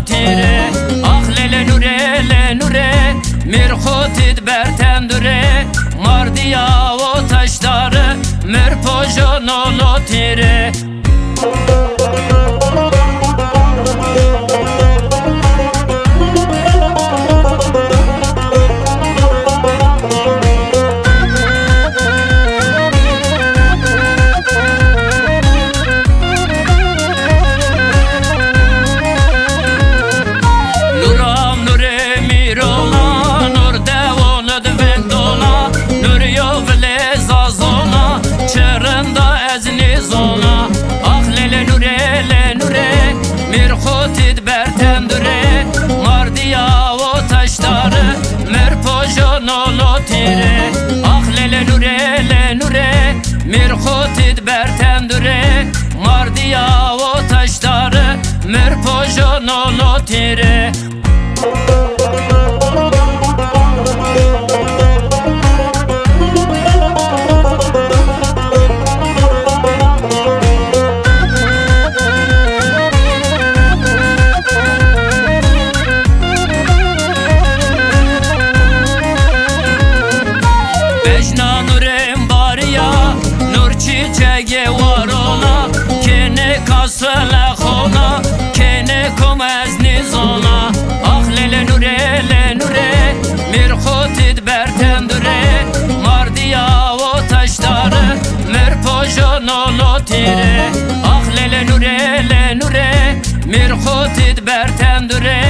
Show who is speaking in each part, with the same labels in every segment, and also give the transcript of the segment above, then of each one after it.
Speaker 1: tire. Ah lele nure mirxotid bertendure. Mardiya o taşları mürpojonolo tire. Mirxotid bertendure. Mardiya o taşları mürpojonolo tire. Ah lele nure mirxotid bertendure. Mardiya o taşları mürpojonolo tire. Çiçeği var ona, kene kasvele khona, kene komez nizona. Ah lele nure mirxotid bertendure. Mardiya o taşları mürpojonolo tire. Ah lele nure mirxotid bertendure.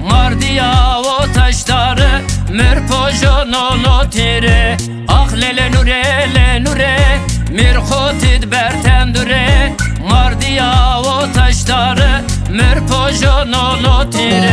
Speaker 1: Mardiya o taşları mürpojonolo tire. Ah lele nure mirxotid bertendure. Mardiya o taşları mürpojonolo tire.